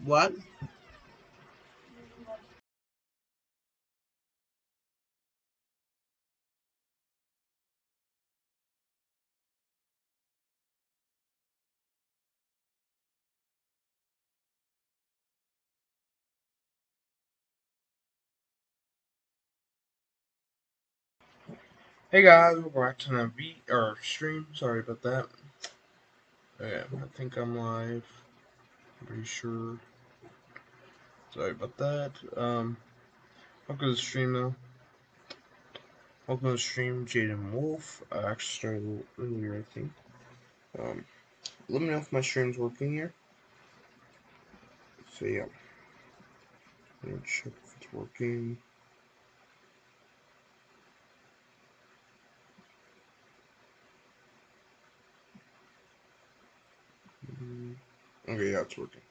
What? Hey guys, we're back to the stream. Sorry about that. Yeah, I think I'm live. I'm pretty sure. Sorry about that. Welcome to the stream though. Welcome to the stream, Jaden Wolf. I actually started a little earlier, I think. Um, Let me know if my stream's working here. So yeah, let me check if it's working. Okay, yeah, it's working.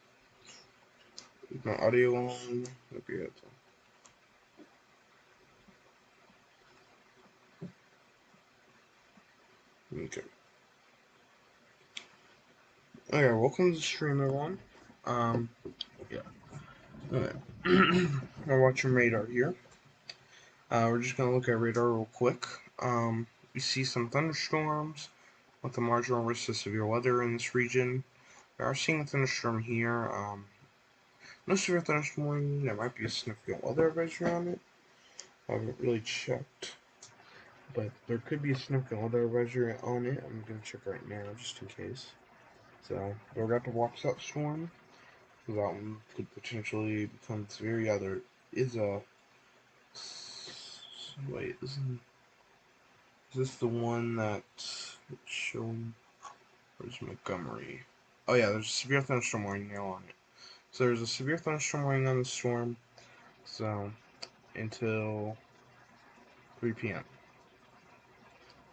Is my audio on? Okay, yeah, it's on. Okay. Okay, welcome to the stream, everyone. Yeah. Okay. We're watching radar here. We're just gonna look at radar real quick. We see some thunderstorms with a marginal risk of severe weather in this region. We are seeing a thunderstorm here. No severe thunderstorm. There might be a significant weather advisory on it. I haven't really checked, but there could be a significant weather advisory on it. I'm gonna check right now just in case. So we're about to watch that storm. That one could potentially become severe. Yeah, there is a. Wait, is this the one that's showing? Where's Montgomery? Oh yeah, there's a severe thunderstorm warning now on it. So there's a severe thunderstorm warning on the storm. So until 3 p.m.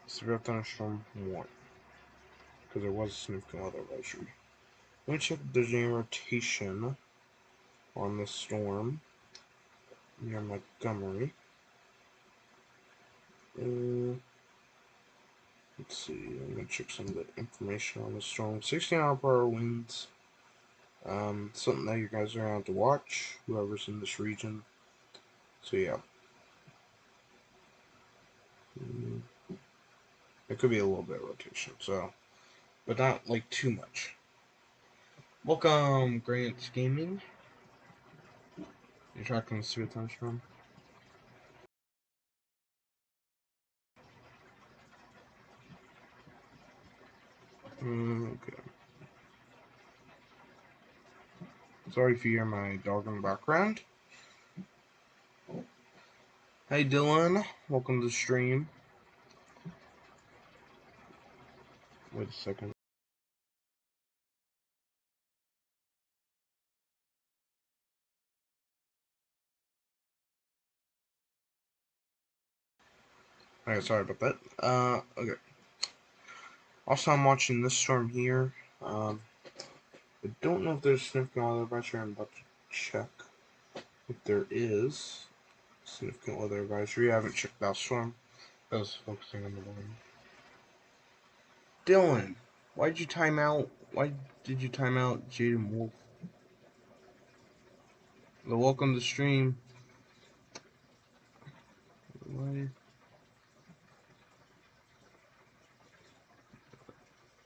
Severe thunderstorm warning because there was a significant weather advisory. Let me check if there's any rotation on the storm near Montgomery. Let's see. I'm gonna check some of the information on the storm. 16-mile-per-hour winds. Something that you guys are gonna have to watch. Whoever's in this region. So yeah. It could be a little bit of rotation, so, but not like too much. Welcome, Grant's Gaming. You're tracking the Sweet Thunderstorm. Okay. Sorry if you hear my dog in the background. Hey Dylan, welcome to the stream. Wait a second. Alright, sorry about that. Okay. Also, I'm watching this storm here. I don't know if there's significant weather advisory. I'm about to check if there is significant weather advisory. I haven't checked that storm. I was focusing on the one. Dylan, why'd you time out? Why did you time out Jaden Wolf? Well, welcome to the stream. Why?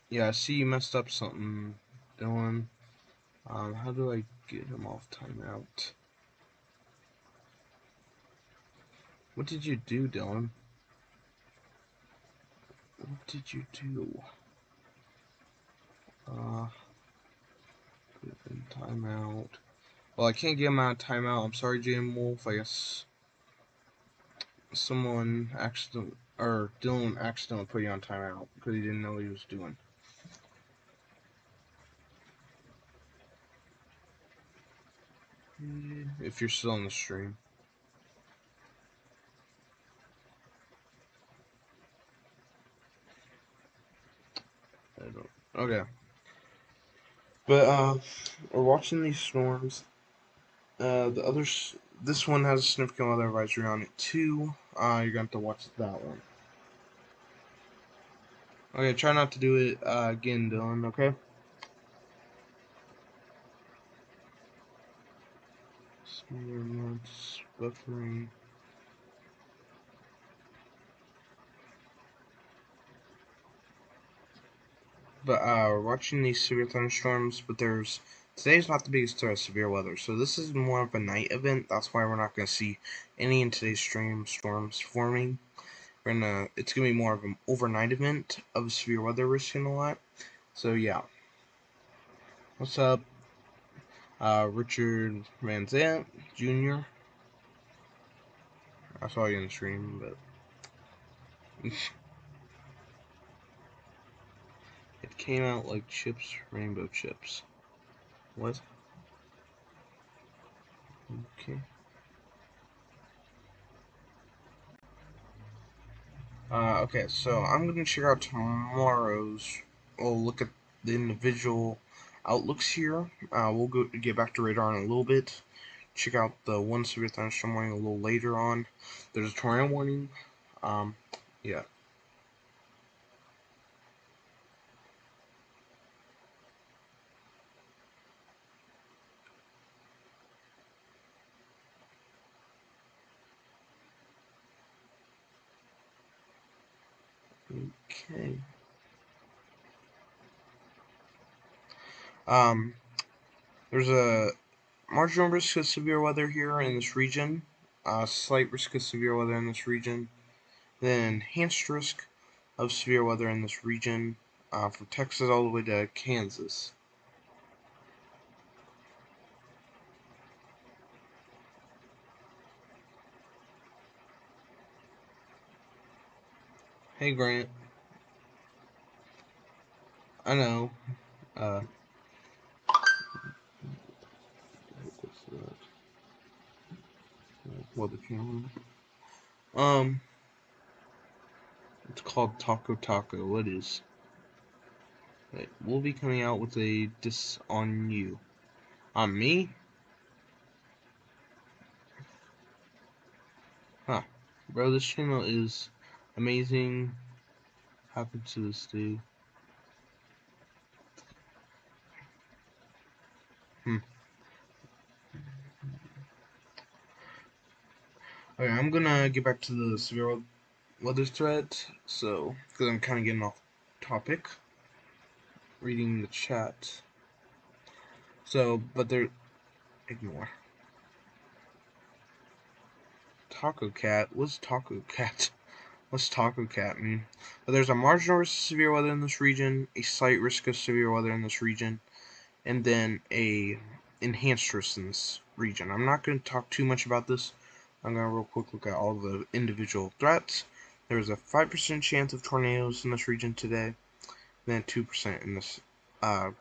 Yeah, I see you messed up something, Dylan. How do I get him off timeout? What did you do, Dylan? What did you do? Put in timeout. Well, I can't get him out of timeout. I'm sorry, Jaden Wolf. I guess someone accidentally, or Dylan accidentally put you on timeout because he didn't know what he was doing. If you're still on the stream. I don't. Okay. But we're watching these storms. The others, this one has a significant weather advisory on it too. You're gonna have to watch that one. Okay, try not to do it again, Dylan. Okay. Not buffering. But we're watching these severe thunderstorms, but today's not the biggest threat of severe weather, so this is more of a night event. That's why we're not going to see any in today's stream storms forming. It's going to be more of an overnight event of severe weather risking a lot. So yeah. What's up, Richard Van Zant Jr.? I saw you in the stream, but it came out like chips, rainbow chips. What? Okay. Okay, so I'm gonna check out tomorrow's. We'll look at the individual outlooks here. We'll get back to radar in a little bit. Check out the one severe thunderstorm warning a little later on. There's a tornado warning. Yeah. Okay. There's a marginal risk of severe weather here in this region. Slight risk of severe weather in this region. Then enhanced risk of severe weather in this region, from Texas all the way to Kansas. Hey Grant, I know. What's that? Weather channel. It's called Taco Taco. What is? Wait, we'll be coming out with a diss on you. On me? Huh. Bro, this channel is amazing. Happened to this dude. Okay, I'm gonna get back to the severe weather threat. So, because I'm kind of getting off topic. Reading the chat. So, but they're ignore. Taco Cat? What's Taco Cat? What's Taco Cat mean? But there's a marginal risk of severe weather in this region, a slight risk of severe weather in this region, and then a enhanced risk in this region. I'm not going to talk too much about this. I'm going to real quick look at all the individual threats. There's a 5% chance of tornadoes in this region today, then 2% in this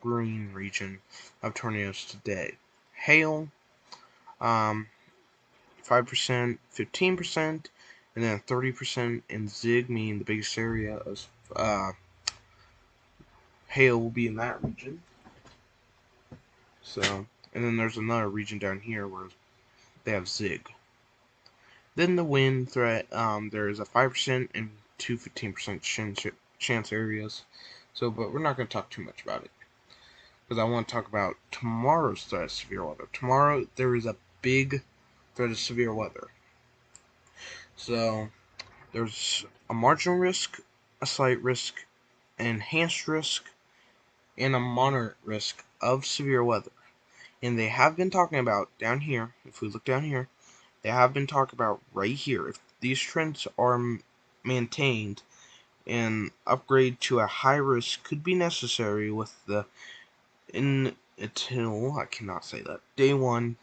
green region of tornadoes today. Hail, 5%, 15%, and then 30% in Zig, meaning the biggest area of hail will be in that region. So, and then there's another region down here where they have Zig. Then the wind threat, there is a 5% and 15% chance areas. So, but we're not going to talk too much about it, because I want to talk about tomorrow's threat of severe weather. Tomorrow, there is a big threat of severe weather. So, there's a marginal risk, a slight risk, an enhanced risk, and a moderate risk of severe weather. And they have been talking about down here, if we look down here, they have been talking about right here. If these trends are maintained, an upgrade to a high risk could be necessary with the until I cannot say that. Day 1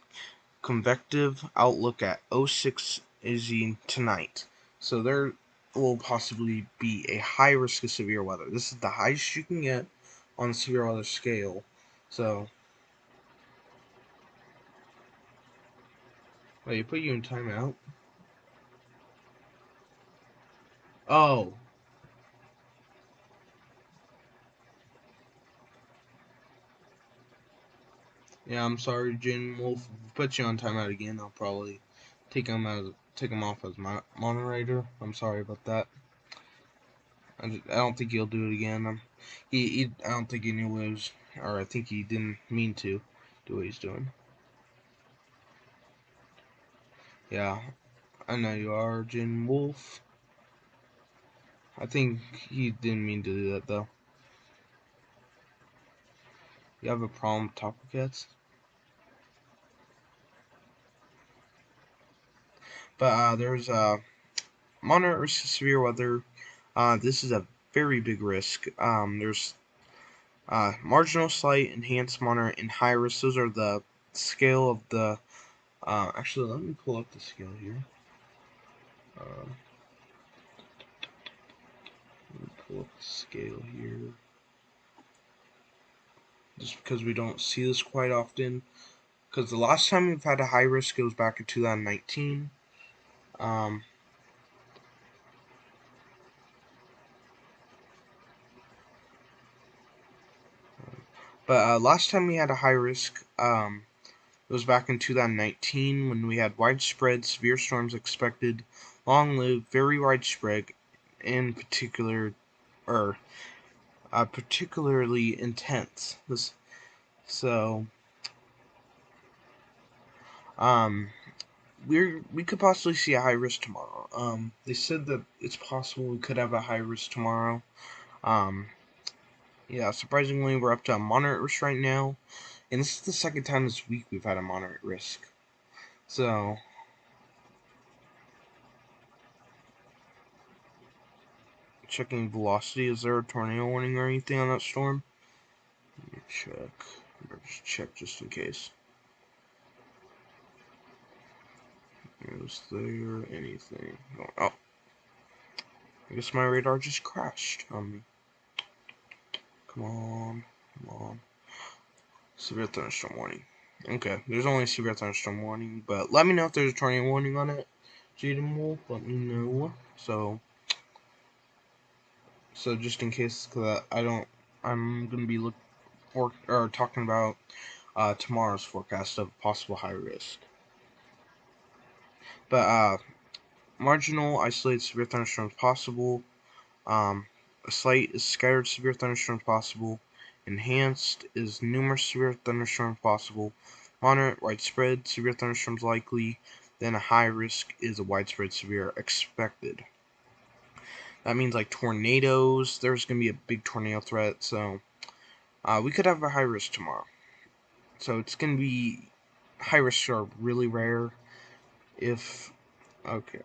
convective outlook at 06 is tonight. So there will possibly be a high risk of severe weather. This is the highest you can get on the severe weather scale. So, wait, you put you in timeout? Oh, yeah, I'm sorry, Jin. We'll put you on timeout again. I'll probably take him off as my moderator. I'm sorry about that. I don't think he'll do it again. I don't think he knew what he was, or I think he didn't mean to do what he's doing. Yeah, I know you are, Jin Wolf. I think he didn't mean to do that, though. You have a problem with taco cats? But, there's, moderate risk of severe weather. This is a very big risk. There's, marginal, slight, enhanced, moderate, and high risk. Those are the scale of the, actually, let me pull up the scale here. Uh, let me pull up the scale here. Just because we don't see this quite often. Because the last time we've had a high risk, it was back in 2019. Um, but last time we had a high risk, it was back in 2019 when we had widespread severe storms expected, long-lived, very widespread, and particularly intense. So, um, we could possibly see a high risk tomorrow. They said that it's possible we could have a high risk tomorrow. Um, yeah, surprisingly, we're up to a moderate risk right now, and this is the second time this week we've had a moderate risk. So, checking velocity, is there a tornado warning or anything on that storm? Let me check. Just check just in case. Is there anything? Oh, I guess my radar just crashed on me. Come on, come on. Severe thunderstorm warning. Okay, there's only a severe thunderstorm warning, but let me know if there's a tornado warning on it. Jaden Wolf, let me know. So just in case, cause I'm gonna be talking about tomorrow's forecast of possible high risk. But marginal, isolated severe thunderstorms possible. A slight is scattered severe thunderstorms possible. Enhanced is numerous severe thunderstorms possible. Moderate, widespread severe thunderstorms likely. Then a high risk is a widespread severe expected. That means like tornadoes. There's going to be a big tornado threat. So we could have a high risk tomorrow. So it's going to be, high risks are really rare. Okay.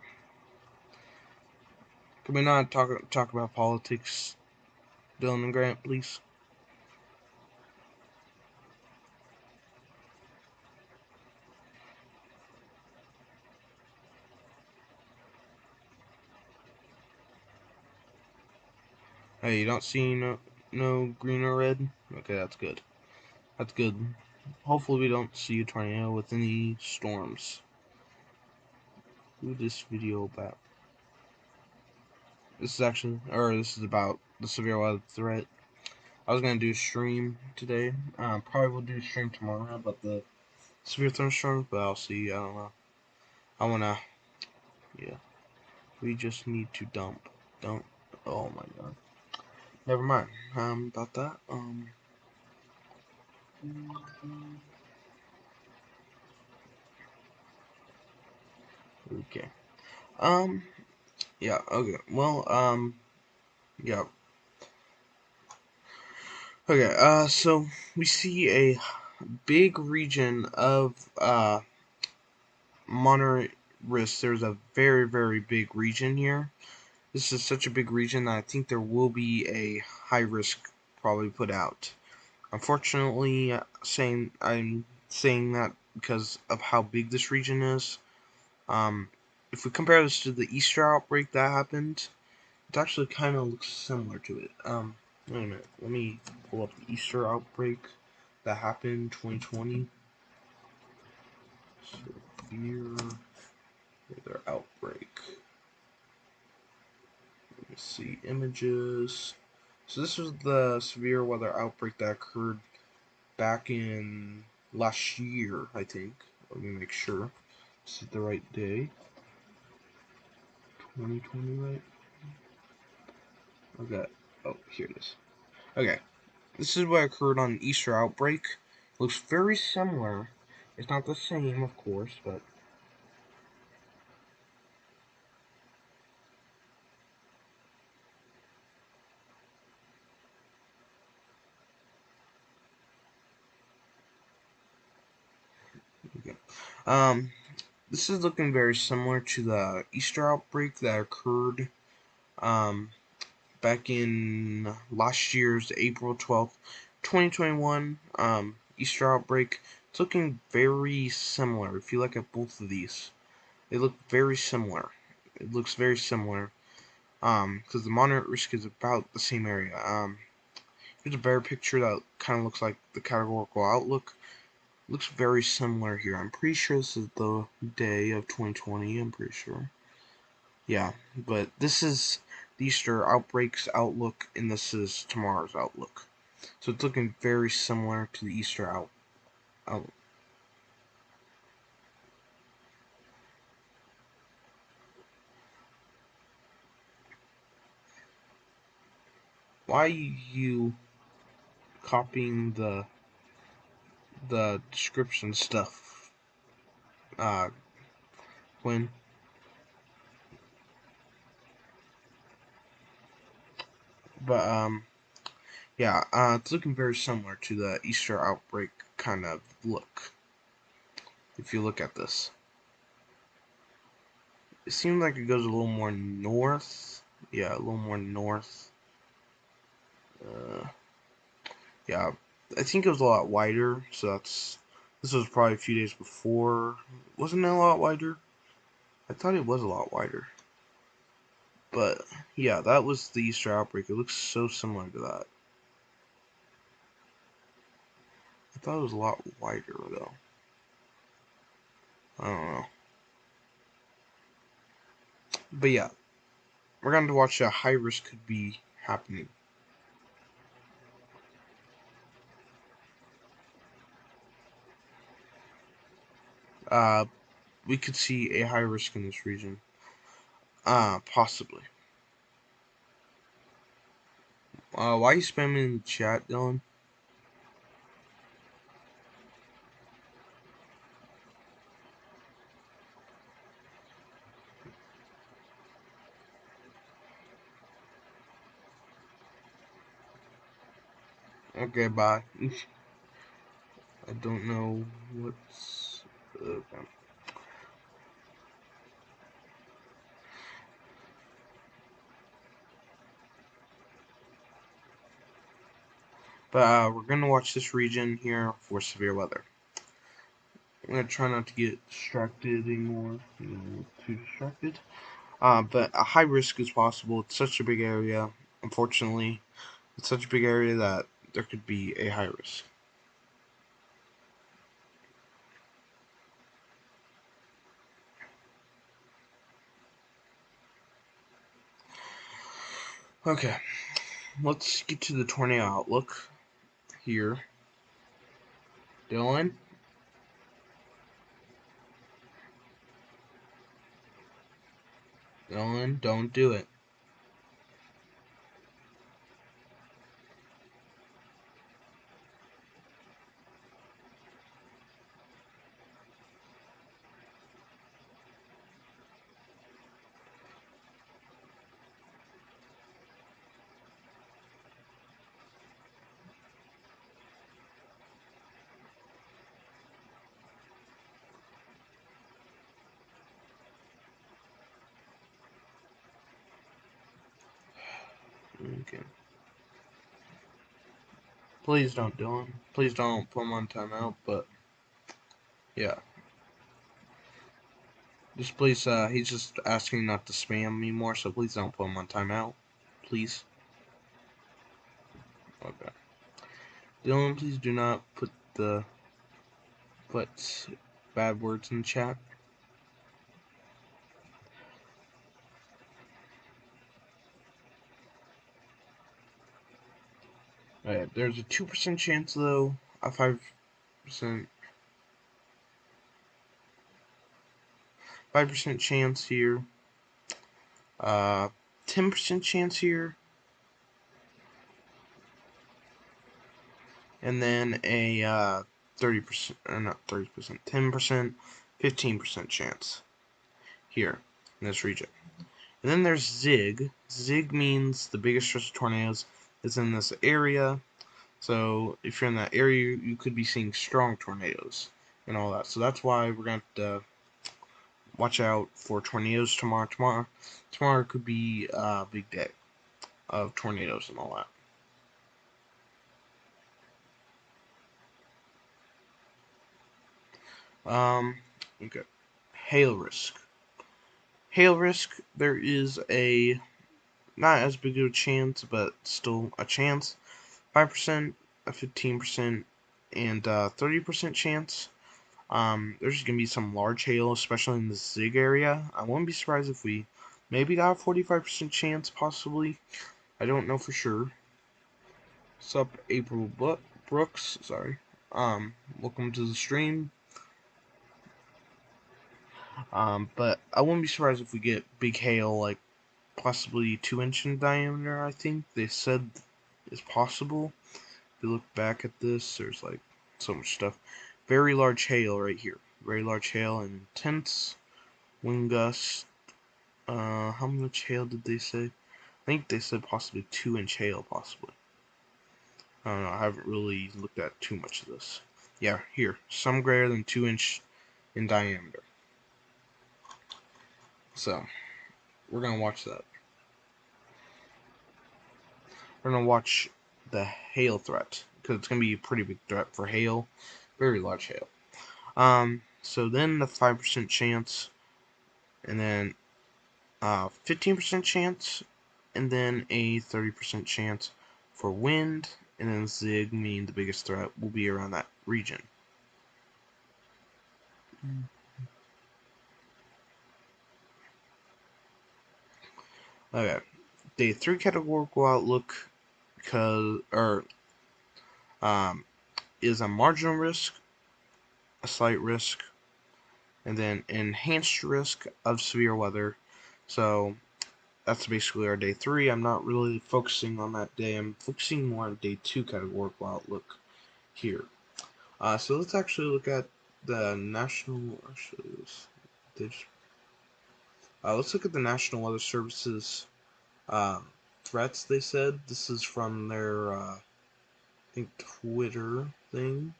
Can we not talk about politics, Dylan and Grant, please? Hey, you don't see no green or red? Okay, that's good. That's good. Hopefully we don't see a tornado with any storms. Who this video about? This is about the severe weather threat. I was gonna do a stream today. Probably will do a stream tomorrow about the severe thunderstorms, but I'll see. I don't know. I wanna, yeah. We just need to dump. Don't. Oh my god. Never mind. About that. Okay. Um. Yeah. Okay. Well. Yeah. Okay. So we see a big region of moderate risk. There's a very, very big region here. This is such a big region that I think there will be a high risk probably put out. Unfortunately, I'm saying that because of how big this region is. If we compare this to the Easter outbreak that happened, it actually kind of looks similar to it. Wait a minute. Let me pull up the Easter outbreak that happened 2020. Severe weather outbreak. Let me see images. So this was the severe weather outbreak that occurred back in last year, I think. Let me make sure. This is the right day. 2020, right? Okay. Oh, here it is. Okay. This is what occurred on Easter outbreak. Looks very similar. It's not the same, of course, but Um, this is looking very similar to the Easter outbreak that occurred um, back in last year's April 12th, 2021. Easter outbreak. It's looking very similar. If you look at both of these, they look very similar. It looks very similar. Because the moderate risk is about the same area. Here's a better picture that kind of looks like the categorical outlook. It looks very similar here. I'm pretty sure this is the day of 2020. I'm pretty sure. Yeah, but this is the Easter outbreaks outlook, and this is tomorrow's outlook. So it's looking very similar to the Easter outlook. Why are you copying the description stuff, Quinn? But yeah, it's looking very similar to the Easter outbreak kind of look. If you look at this, it seems like it goes a little more north. Yeah, a little more north. Uh, yeah, I think it was a lot wider. So this was probably a few days before. Wasn't it a lot wider? I thought it was a lot wider. But yeah, that was the Easter outbreak. It looks so similar to that. I thought it was a lot wider though. I don't know. But yeah, we're going to watch a high risk could be happening. Uh, we could see a high risk in this region. Possibly. Why are you spamming the chat, Dylan? Okay, bye. I don't know what's. Okay. But we're gonna watch this region here for severe weather. I'm gonna try not to get distracted anymore. Too distracted. But a high risk is possible. It's such a big area. Unfortunately, it's such a big area that there could be a high risk. Okay, let's get to the tornado outlook here. Dylan? Dylan, don't do it. Okay. Please don't, Dylan. Please don't put him on timeout, but yeah. Just please, he's just asking not to spam me more, so please don't put him on timeout. Please. Okay. Dylan, please do not put bad words in the chat. Alright, there's a 2% chance though, a 5% 5% chance here, 10% chance here, and then a 30%, or not 30%, 10%, 15% chance here in this region. And then there's Zig. Zig means the biggest stress of tornadoes is in this area. So if you're in that area, you could be seeing strong tornadoes and all that. So that's why we're going to have to watch out for tornadoes tomorrow. Tomorrow could be a big day of tornadoes and all that. Okay. Hail risk. Hail risk, there is a not as big of a chance, but still a chance. 5%, a 15%, and 30% chance. There's going to be some large hail, especially in the Zig area. I wouldn't be surprised if we maybe got a 45% chance, possibly. I don't know for sure. What's up, April Brooks? Sorry. Welcome to the stream. But I wouldn't be surprised if we get big hail, like possibly 2-inch in diameter. I think they said is possible. If you look back at this, there's like so much stuff. Very large hail right here. Very large hail and intense wind gusts. How much hail did they say? I think they said possibly 2-inch hail, possibly. I don't know. I haven't really looked at too much of this. Yeah, here. Some greater than 2-inch in diameter. So, we're going to watch that. We're going to watch the hail threat, because it's going to be a pretty big threat for hail. Very large hail. So then the 5% chance, and then 15% chance, and then a 30% chance for wind, and then Zig, meaning the biggest threat, will be around that region. Okay, day 3 categorical outlook um, is a marginal risk, a slight risk, and then enhanced risk of severe weather. So that's basically our day 3. I'm not really focusing on that day. I'm focusing more on day 2 categorical outlook here. So let's actually look at the national. Let's look at the National Weather Service's threats. They said this is from their I think Twitter thing.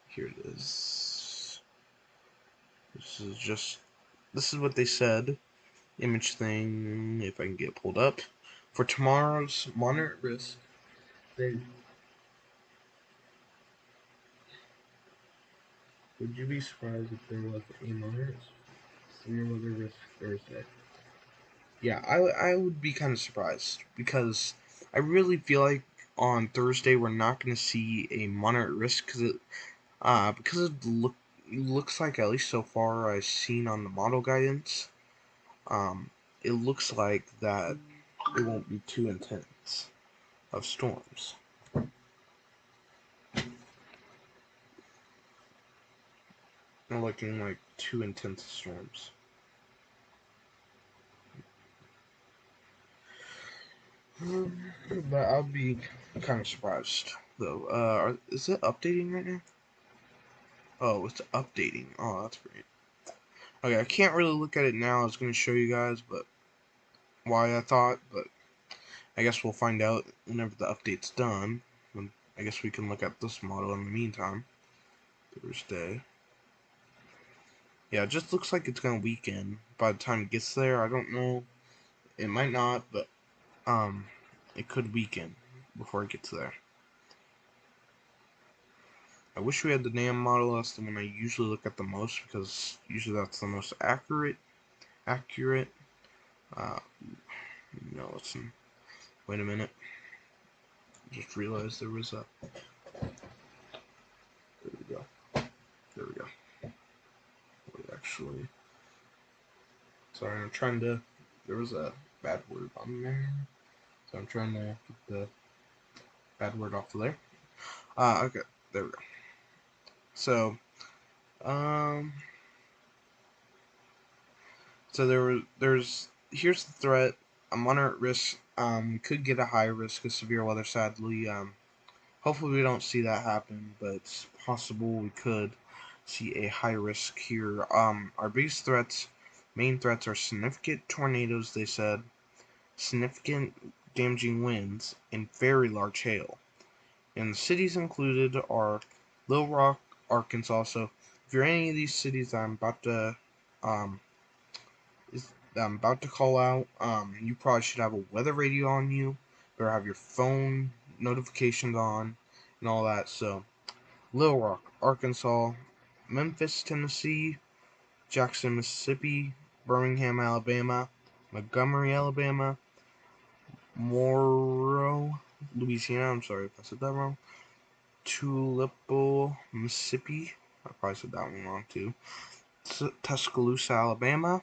Here it is. This is what they said. Image thing, if I can get pulled up. For tomorrow's moderate risk, they would you be surprised if there was a moderate severe weather risk Thursday? Yeah, I would be kind of surprised because I really feel like on Thursday we're not going to see a moderate risk because it looks like, at least so far I've seen on the model guidance, it looks like that it won't be too intense of storms. Not looking like too intense storms. But I'll be kind of surprised though. Is it updating right now? Oh, it's updating. Oh, that's great. Okay, I can't really look at it now. I was going to show you guys, but why I thought, but I guess we'll find out whenever the update's done. And I guess we can look at this model in the meantime. Thursday. Yeah, it just looks like it's going to weaken by the time it gets there. I don't know. It might not, but it could weaken before it gets there. I wish we had the NAM model. That's the one I usually look at the most because usually that's the most accurate. No, listen. Wait a minute. Just realized there was a. There we go. There we go. Wait, actually. Sorry, I'm trying to. There was a bad word on there. So I'm trying to get the bad word off of there. Okay. There we go. So, um. So here's the threat. A moderate risk. Could get a high risk of severe weather. Sadly, hopefully we don't see that happen, but it's possible we could see a high risk here. Our biggest main threats are significant tornadoes. They said significant damaging winds and very large hail. And the cities included are Little Rock, Arkansas. So if you're in any of these cities that um, I'm about to call out, you probably should have a weather radio on you, or have your phone notifications on, and all that. So Little Rock, Arkansas; Memphis, Tennessee; Jackson, Mississippi; Birmingham, Alabama; Montgomery, Alabama; Monroe, Louisiana. I'm sorry if I said that wrong. Tupelo, Mississippi. I probably said that one wrong too. Tuscaloosa, Alabama;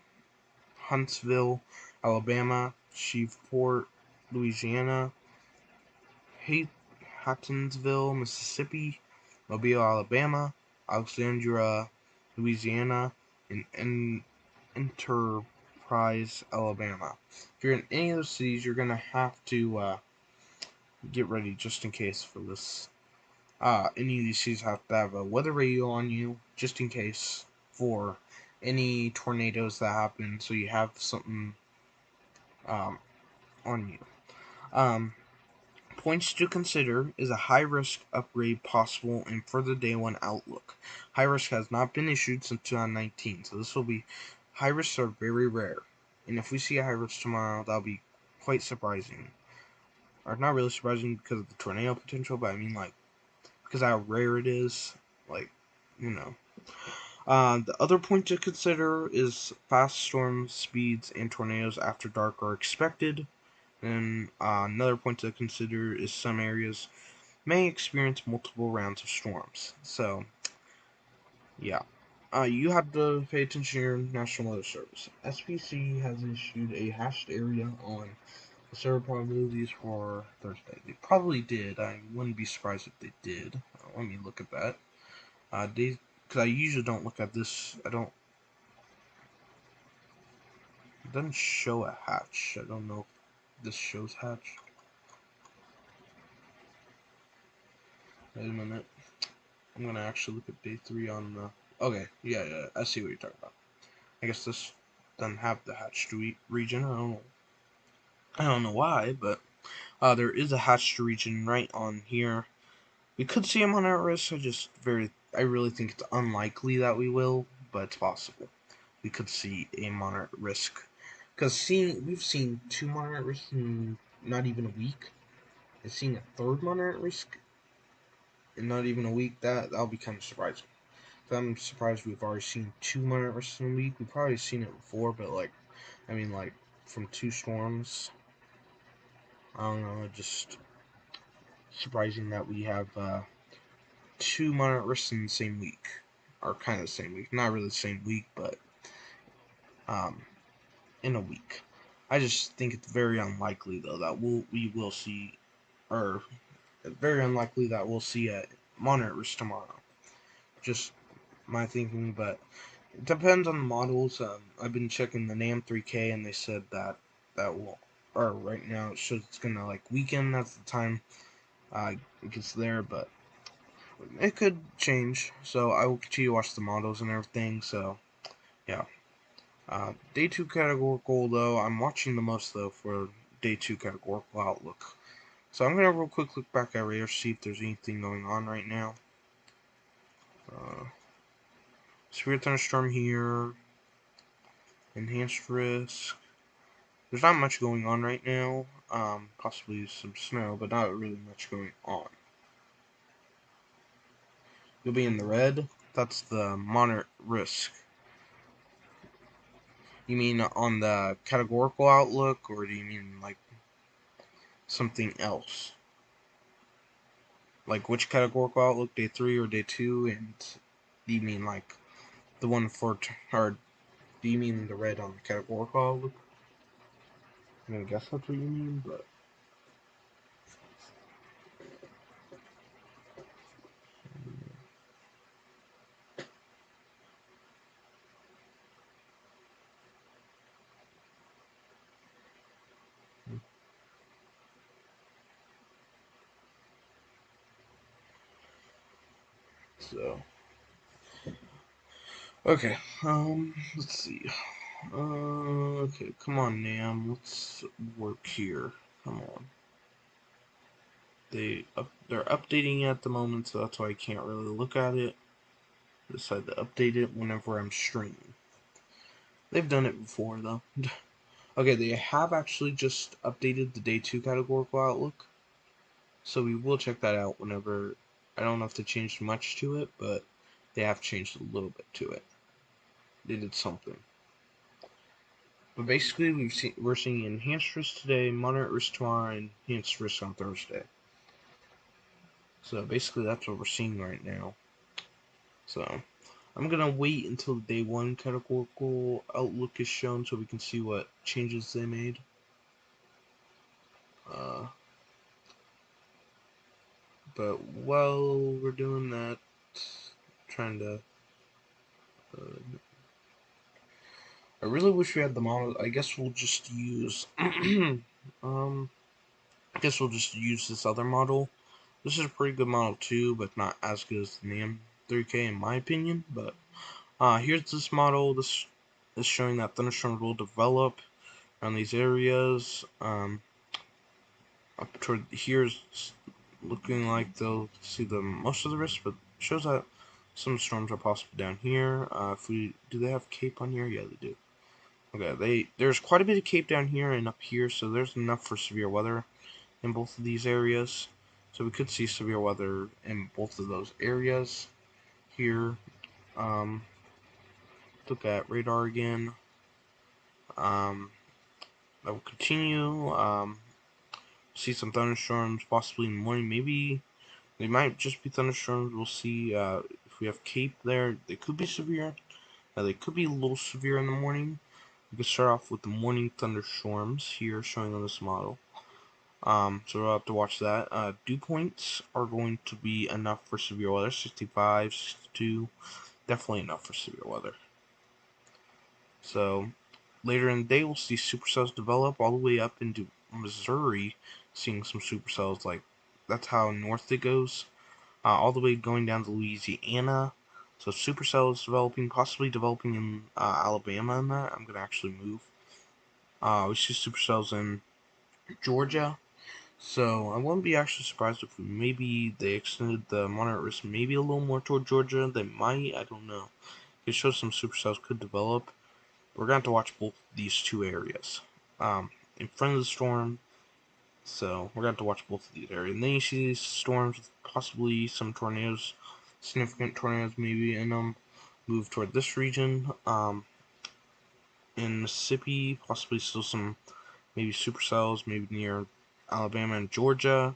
Huntsville, Alabama; Shreveport, Louisiana; Hattiesville, Mississippi; Mobile, Alabama; Alexandria, Louisiana; and Enterprise, Alabama. If you're in any of those cities, you're gonna have to get ready just in case for this. Any of these cities have to have a weather radio on you just in case for any tornadoes that happen, so you have something um, on you. Um, Points to consider: is a high-risk upgrade possible and further day one outlook? High risk has not been issued since 2019, so this will be high risks are very rare. And if we see a high risk tomorrow, that'll be quite surprising. Or not really surprising because of the tornado potential, but I mean like because how rare it is. Like, you know. The other point to consider is fast storm speeds and tornadoes after dark are expected. And another point to consider is some areas may experience multiple rounds of storms. So, yeah. You have to pay attention to your National Weather Service. SPC has issued a hashed area on the server probabilities for Thursday. They probably did. I wouldn't be surprised if they did. Let me look at that. Because I usually don't look at this. I don't. It doesn't show a hatch. I don't know if this shows hatch. Wait a minute. I'm gonna actually look at day 3 on the. Okay, yeah. I see what you're talking about. I guess this doesn't have the hatched region. I don't know why, but there is a hatched region right on here. We could see him on our risk. I really think it's unlikely that we will, but it's possible. We could see a moderate risk. Because we've seen 2 moderate risks in not even a week. And seeing a 3rd moderate risk in not even a week, that'll be kind of surprising. So I'm surprised we've already seen 2 moderate risks in a week. We've probably seen it before, but like from 2 storms. I don't know, just surprising that we have 2 moderate risks in the same week. Or kind of the same week. Not really the same week, but um, in a week. I just think it's very unlikely though that we will see, or very unlikely that we'll see a moderate risk tomorrow. Just my thinking, but it depends on the models. I've been checking the NAM 3K, and they said that will, or right now it shows it's gonna like weaken. That's the time it gets there, but it could change. So I will continue to watch the models and everything. So yeah. Day 2 categorical, though, I'm watching the most, though, for day 2 categorical outlook. So I'm going to real quick look back at radar, see if there's anything going on right now. Severe thunderstorm here. Enhanced risk. There's not much going on right now. Possibly some snow, but not really much going on. You'll be in the red. That's the moderate risk. You mean on the categorical outlook, or do you mean like something else? Like which categorical outlook, day 3 or day 2? And do you mean like the one for, or do you mean the red on the categorical outlook? I guess that's what you mean, but. So. Okay, let's see. Okay, come on, Nam. Let's work here. Come on. They're updating it at the moment, so that's why I can't really look at it. decide to update it whenever I'm streaming. They've done it before though. Okay, they have actually just updated the day 2 categorical outlook. So we will check that out whenever. I don't know if they changed much to it, but they have changed a little bit to it. They did something. But basically, we're seeing enhanced risk today, moderate risk tomorrow, and enhanced risk on Thursday. So basically, that's what we're seeing right now. So I'm gonna wait until the day 1 categorical outlook is shown so we can see what changes they made. But while we're doing that, trying to I really wish we had the model. I guess we'll just use I guess we'll just use this other model. This is a pretty good model too, but not as good as the NAM 3K in my opinion. But here's this model. This is showing that thunderstorms will develop around these areas. Up toward here's looking like they'll see the most of the risk, but shows that some storms are possible down here. If we do they have Cape on here? Yeah, they do. Okay, there's quite a bit of Cape down here and up here, so there's enough for severe weather in both of these areas. So we could see severe weather in both of those areas here. Look at radar again. I will continue. See some thunderstorms possibly in the morning. Maybe they might just be thunderstorms. We'll see. If we have Cape there, they could be severe. They could be a little severe in the morning. We could start off with the morning thunderstorms here, showing on this model. So we'll have to watch that. Dew points are going to be enough for severe weather. 65, 62, definitely enough for severe weather. So later in the day, we'll see supercells develop all the way up into Missouri, seeing some supercells. Like that's how north it goes, all the way going down to Louisiana. So supercells developing, possibly developing in Alabama. In that, I'm gonna actually move. We see supercells in Georgia. So I wouldn't be actually surprised if maybe they extended the moderate risk maybe a little more toward Georgia. They might, I don't know. It shows some supercells could develop. We're going to have to watch both these two areas in front of the storm. So we're going to have to watch both of these areas. And then you see these storms with possibly some tornadoes, significant tornadoes maybe in them, move toward this region. In Mississippi, possibly still some maybe supercells, maybe near Alabama and Georgia.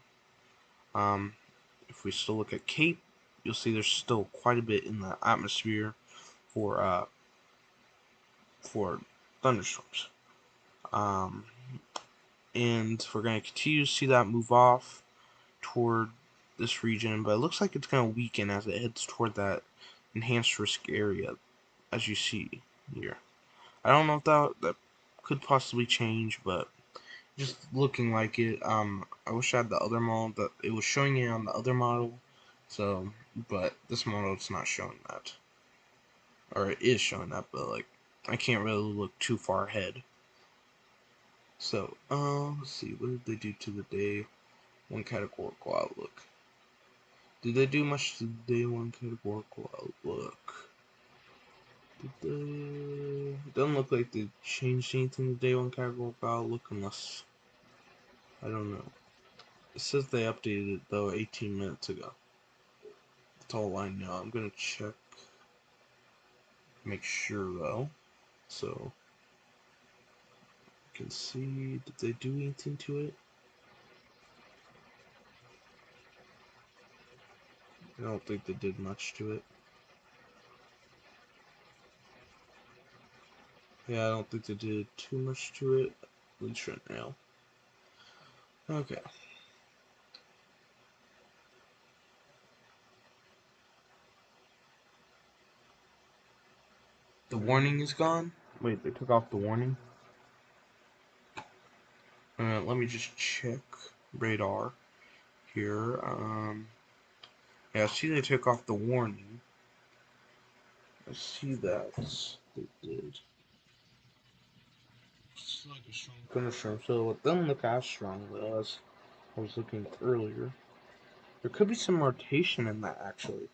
If we still look at Cape, you'll see there's still quite a bit in the atmosphere for thunderstorms. And we're going to continue to see that move off toward this region, but it looks like it's going to weaken as it heads toward that enhanced risk area, as you see here. I don't know if that could possibly change, but just looking like it. I wish I had the other model that it was showing it on the other model. So, but this model it's not showing that, or it is showing that, but like I can't really look too far ahead. So, let's see, what did they do to the day 1 categorical outlook? Did they do much to the day 1 categorical outlook? Did they? It doesn't look like they changed anything to day 1 categorical outlook unless I don't know. It says they updated it though 18 minutes ago. That's all I know. I'm gonna check, make sure though. So you can see, did they do anything to it? I don't think they did much to it. Yeah, I don't think they did too much to it, at least right now. Okay. The warning is gone? Wait, they took off the warning? Let me just check radar here. Yeah, I see they took off the warning. I see that they did. It's like a strong thunderstorm, so it doesn't look as strong as I was looking earlier. There could be some rotation in that actually.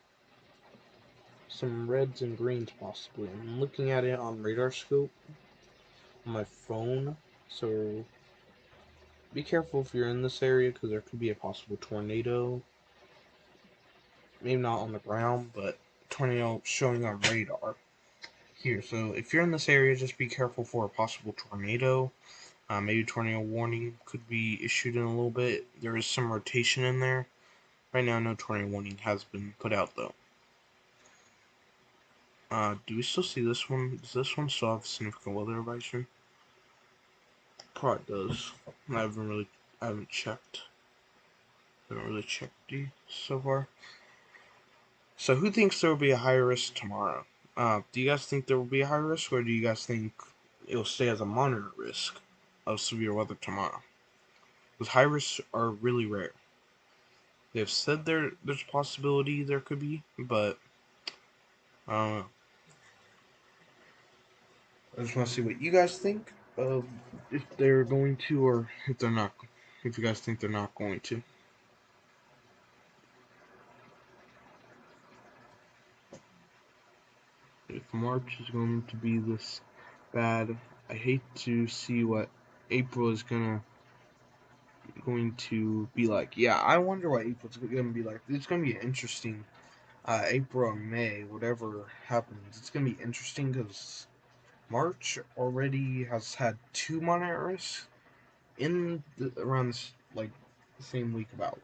some reds and greens possibly. I'm looking at it on radar scope on my phone, so be careful if you're in this area because there could be a possible tornado. Maybe not on the ground, but tornado showing on radar here. So if you're in this area, just be careful for a possible tornado. Maybe tornado warning could be issued in a little bit. There is some rotation in there. Right now, no tornado warning has been put out though. Do we still see this one? Does this one still have significant weather advisory? Probably does. I haven't checked. I haven't really checked these so far. So who thinks there will be a high risk tomorrow? Do you guys think there will be a high risk, or do you guys think it will stay as a moderate risk of severe weather tomorrow? Because high risks are really rare. They've said there's a possibility there could be, but I don't know. I just want to see what you guys think of if they're going to or if they're not. If you guys think they're not going to. If March is going to be this bad, I hate to see what April is going to be like. Yeah, I wonder what April's going to be like. It's going to be interesting. April and May, whatever happens, it's going to be interesting because March already has had 2 moderate risks around this, like, the same week about.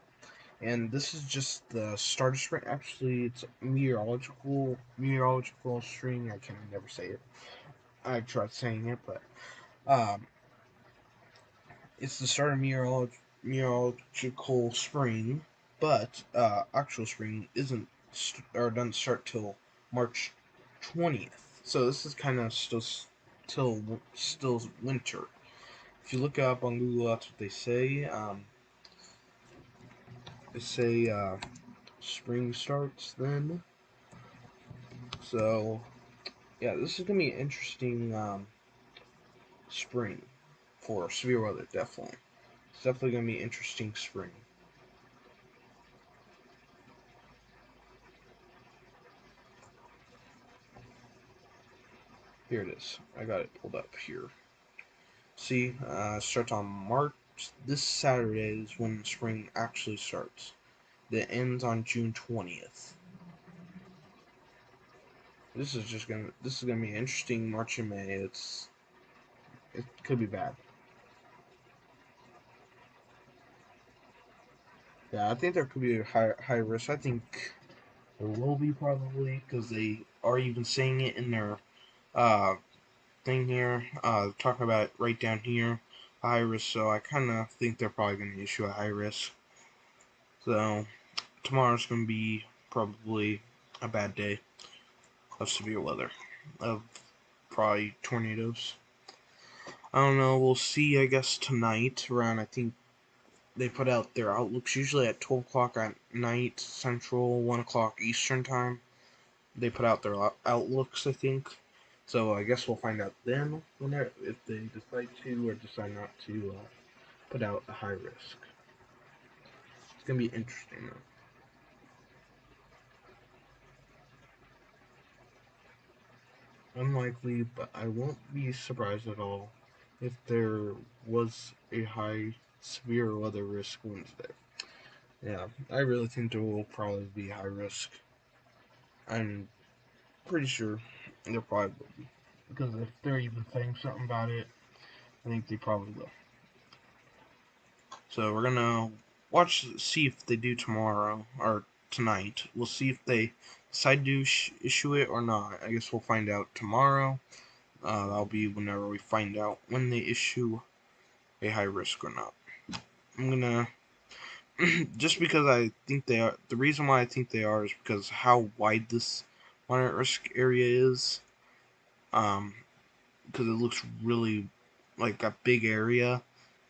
And this is just the start of spring. Actually, it's meteorological string. I can never say it. I tried saying it, but um, it's the start of meteorological spring. But actual spring isn't or doesn't start till March 20th. So this is kind of still winter. If you look up on Google, that's what they say. They say spring starts then. So yeah, this is gonna be an interesting spring for severe weather. Definitely, it's definitely gonna be an interesting spring. Here it is. I got it pulled up here. See, starts on March. This Saturday is when spring actually starts. That ends on June 20th. This is gonna be interesting. March and May. It could be bad. Yeah, I think there could be a high risk. I think there will be probably because they are even saying it in their uh thing here, talking about it right down here, high risk. So I kind of think they're probably going to issue a high risk. So tomorrow's going to be probably a bad day of severe weather, of probably tornadoes. I don't know. We'll see. I guess tonight around. I think they put out their outlooks usually at 12 o'clock at night Central, 1 o'clock Eastern time. They put out their outlooks, I think. So I guess we'll find out then if they decide to or decide not to put out a high risk. It's gonna be interesting though. Unlikely, but I won't be surprised at all if there was a high severe weather risk Wednesday. Yeah, I really think there will probably be high risk. I'm pretty sure there probably will be. Because if they're even saying something about it, I think they probably will. So we're gonna see if they do tomorrow or tonight. We'll see if they decide to issue it or not. I guess we'll find out tomorrow. That'll be whenever we find out when they issue a high risk or not. I'm gonna just because I think they are. The reason why I think they are is because how wide this moderate risk area is. Because it looks really like a big area.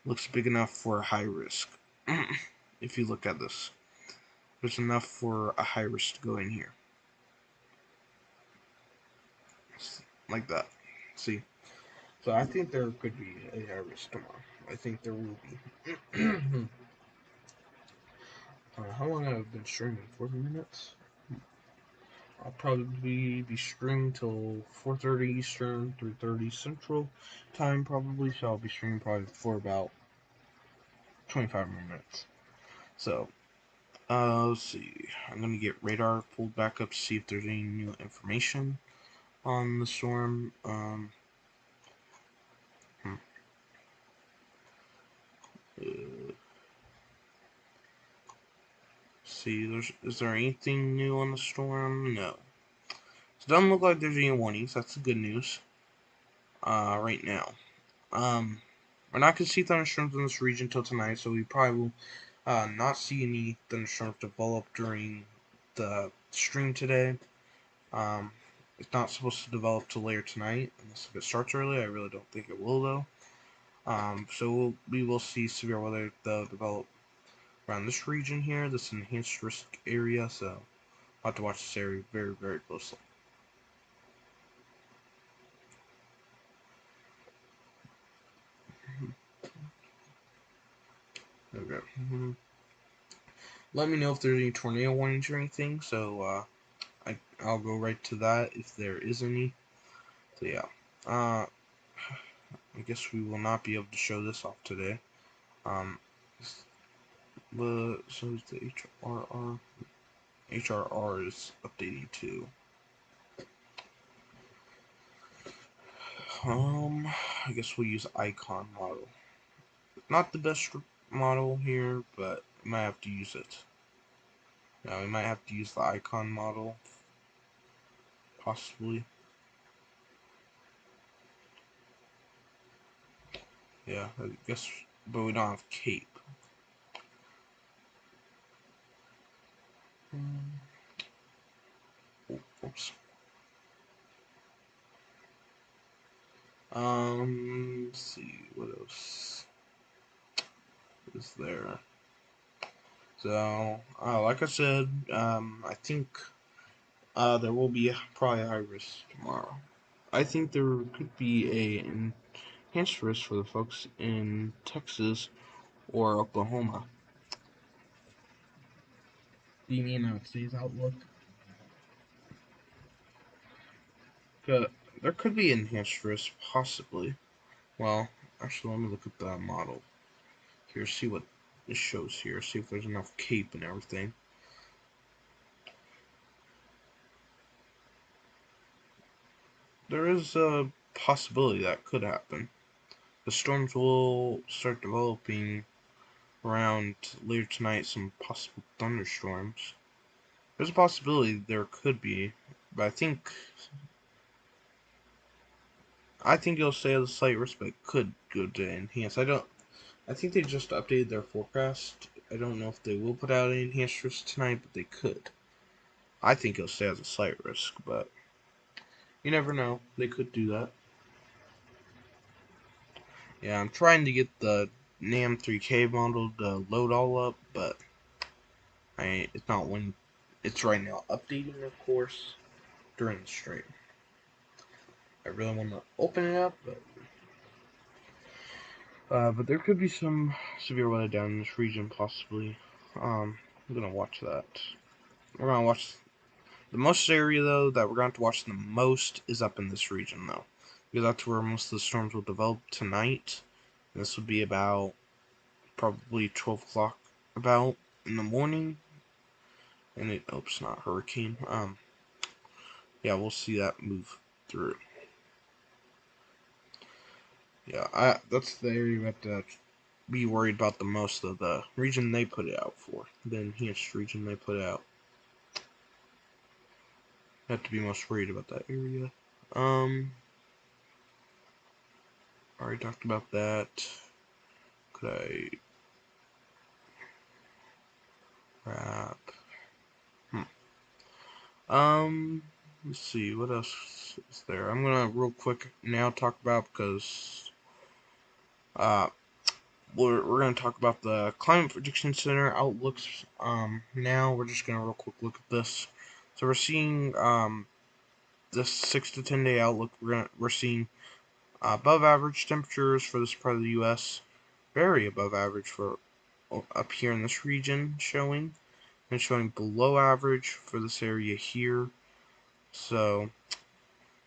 Looks big enough for a high risk. If you look at this. There's enough for a high risk to go in here. Like that. See? So I think there could be a high risk tomorrow. I think there will be. How long have I been streaming? 40 minutes? I'll probably be streaming till 4:30 Eastern, 3:30 Central time probably. So I'll be streaming probably for about 25 more minutes. So let's see. I'm gonna get radar pulled back up to see if there's any new information on the storm. Hmm, uh, see, is there anything new on the storm? No. It doesn't look like there's any warnings. That's the good news. Right now. Um, we're not gonna see thunderstorms in this region till tonight, so we probably will not see any thunderstorms develop during the stream today. Um, it's not supposed to develop till later tonight, unless if it starts early. I really don't think it will, though. So we will see severe weather develop around this region here, this enhanced risk area, so I'll have to watch this area very, very closely. Okay. Let me know if there's any tornado warnings or anything, so I'll go right to that if there is any. So yeah. I guess we will not be able to show this off today. Um, but so is the HRR. HRR is updating too. I guess we'll use icon model. Not the best model here, but we might have to use it. Yeah, we might have to use the icon model, possibly. Yeah, I guess, but we don't have cape. Oops. Let's see what else is there. So, like I said, I think there will be probably a high risk tomorrow. I think there could be a enhanced risk for the folks in Texas or Oklahoma. Do you mean today's outlook? There could be enhanced risk, possibly. Well, actually, let me look at the model here, see what it shows here, see if there's enough cape and everything. There is a possibility that could happen. The storms will start developing around later tonight, some possible thunderstorms. There's a possibility there could be, but I think it'll stay as a slight risk, but it could go to enhance. I think they just updated their forecast. I don't know if they will put out an enhanced risk tonight, but they could. I think it'll stay as a slight risk, but you never know. They could do that. Yeah, I'm trying to get the NAM 3K model to load all up, but it's not when it's right now updating, of course, during the stream. I really want to open it up, but there could be some severe weather down in this region, possibly. I'm gonna watch that. We're gonna watch the most area though that we're going to watch the most is up in this region though, because that's where most of the storms will develop tonight. And this would be about probably 12 o'clock about in the morning, and it's not hurricane. Yeah, we'll see that move through. Yeah, that's the area we have to be worried about the most of the region they put it out for. The enhanced region they put out. Have to be most worried about that area. Already talked about that. Could I wrap? Let's see, what else is there? I'm gonna real quick now talk about because uh we're gonna talk about the Climate Prediction Center outlooks. Now we're just gonna real quick look at this. So we're seeing this 6 to 10 day outlook. We're seeing above average temperatures for this part of the U.S. Very above average for up here in this region showing, and showing below average for this area here. So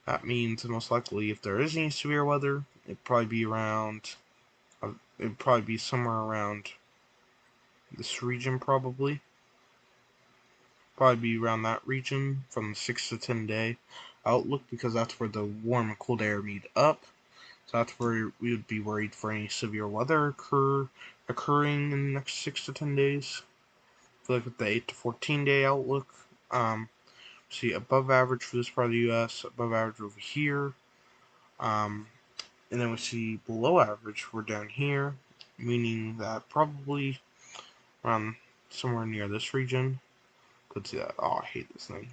that means most likely if there is any severe weather, it'd probably be around. It'd probably be somewhere around this region, probably be around that region from the 6 to 10 day outlook, because that's where the warm and cold air meet up. So that's where we would be worried for any severe weather occurring in the next 6 to 10 days. If you look at the 8 to 14 day outlook, see above average for this part of the U.S., above average over here, and then we see below average for down here, meaning that probably around somewhere near this region. Could see that. Oh, I hate this thing.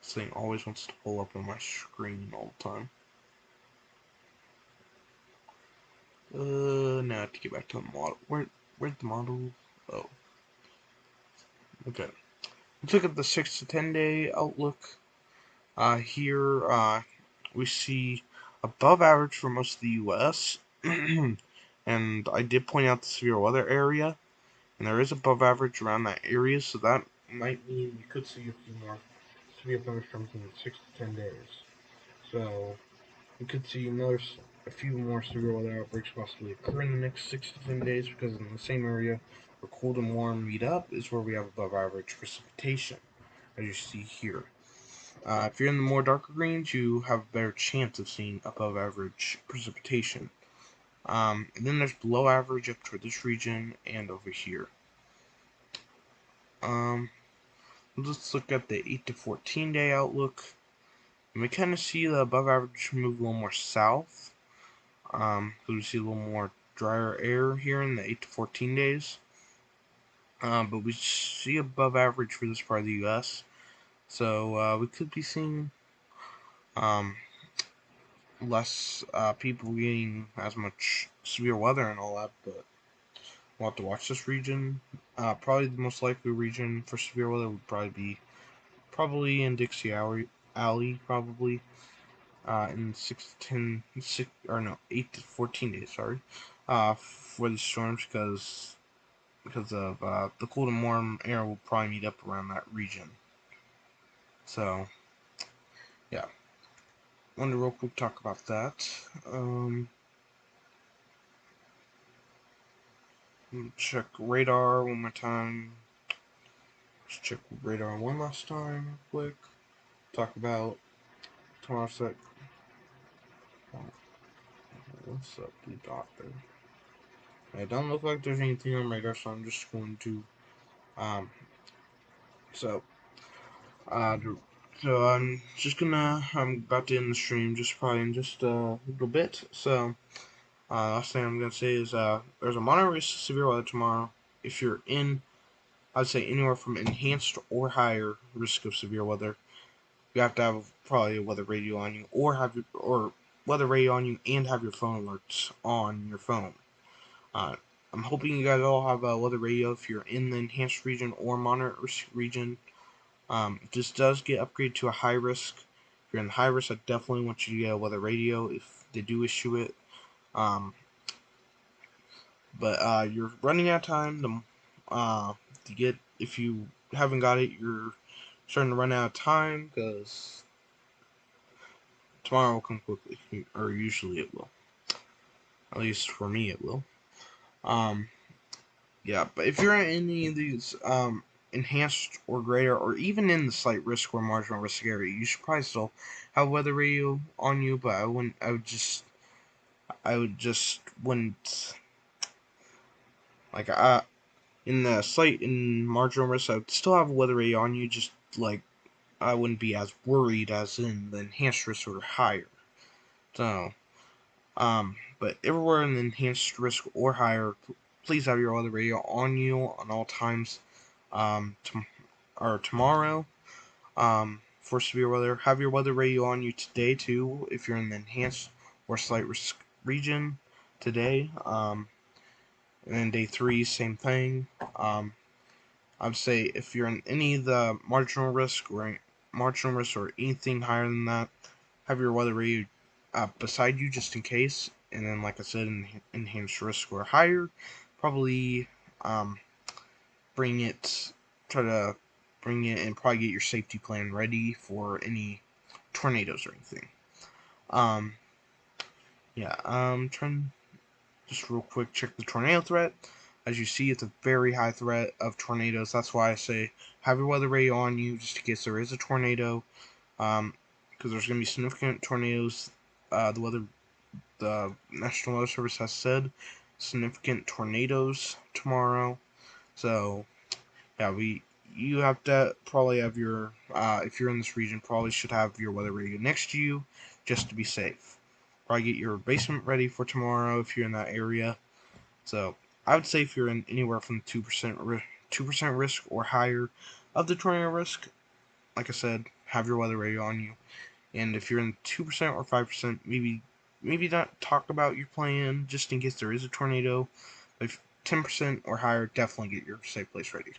This thing always wants to pull up on my screen all the time. Now I have to get back to the model. Where's the model? Oh, okay. Let's look at the 6 to 10 day outlook. Here, we see above average for most of the U.S. And I did point out the severe weather area, and there is above average around that area, so that might mean we could see a few more severe thunderstorms in 6 to 10 days. So we could see a few more severe weather outbreaks possibly occur in the next 6 to 10 days, because in the same area where cold and warm meet up is where we have above average precipitation, as you see here. If you're in the more darker greens, you have a better chance of seeing above average precipitation. And then there's below average up toward this region and over here. Let's look at the 8 to 14 day outlook. And we kind of see the above average move a little more south. So we see a little more drier air here in the 8 to 14 days. But we see above average for this part of the U.S. So we could be seeing less people getting as much severe weather and all that, but we'll have to watch this region. Probably the most likely region for severe weather would probably in Dixie Alley, probably in 8 to 14 days, sorry, for the storms, because of the cold and warm air will probably meet up around that region. So yeah, wanted to real quick talk about that. Check radar one more time. Let's check radar one last time, real quick. Talk about tomorrow's set. What's up, blue dot there? It don't look like there's anything on radar, so I'm just going to um. So uh, so I'm about to end the stream just probably in just a little bit. So last thing I'm gonna say is there's a moderate risk of severe weather tomorrow. If you're in, I'd say anywhere from enhanced or higher risk of severe weather. You have to have probably a weather radio on you, or weather radio on you, and have your phone alerts on your phone. I'm hoping you guys all have a weather radio if you're in the enhanced region or moderate risk region. This does get upgraded to a high risk. If you're in the high risk, I definitely want you to get a weather radio if they do issue it. But you're running out of time to get. If you haven't got it, you're starting to run out of time, because tomorrow will come quickly, or usually it will. At least for me, it will. Yeah, but if you're in any of these enhanced or greater, or even in the slight risk or marginal risk area, you should probably still have weather radio on you. But I wouldn't. I would just wouldn't like in the slight and marginal risk. I would still have a weather radio on you. Just like I wouldn't be as worried as in the enhanced risk or higher. So, but everywhere in the enhanced risk or higher, please have your weather radio on you on all times. Tomorrow, for severe weather. Have your weather radio on you today too, if you're in the enhanced or slight risk region today. And then day 3, same thing. I'd say if you're in any of the marginal risk or anything higher than that, have your weather radio beside you just in case. And then, like I said, in enhanced risk or higher, probably bring it. Try to bring it and probably get your safety plan ready for any tornadoes or anything. Trying just real quick check the tornado threat. As you see, it's a very high threat of tornadoes. That's why I say have your weather radio on you just in case there is a tornado. Because there's going to be significant tornadoes. The National Weather Service has said significant tornadoes tomorrow. So yeah, you have to probably have your if you're in this region, probably should have your weather radio next to you just to be safe. Probably get your basement ready for tomorrow if you're in that area. So I would say if you're in anywhere from 2% risk or higher of the tornado risk, like I said, have your weather radio on you. And if you're in 2% or 5%, maybe not talk about your plan just in case there is a tornado. But if 10% or higher, definitely get your safe place ready.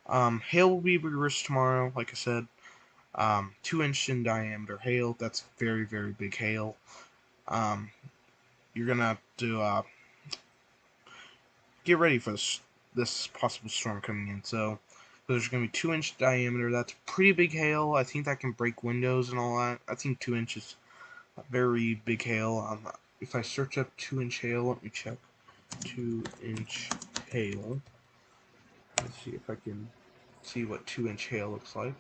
Hail will be rigorous tomorrow, like I said. 2-inch in diameter hail. That's very, very big hail. You're gonna have to get ready for this possible storm coming in. So there's gonna be 2-inch diameter. That's pretty big hail. I think that can break windows and all that. I think 2 inches, very big hail. If I search up 2-inch hail, let me check. 2-inch hail. Let's see if I can see what 2-inch hail looks like.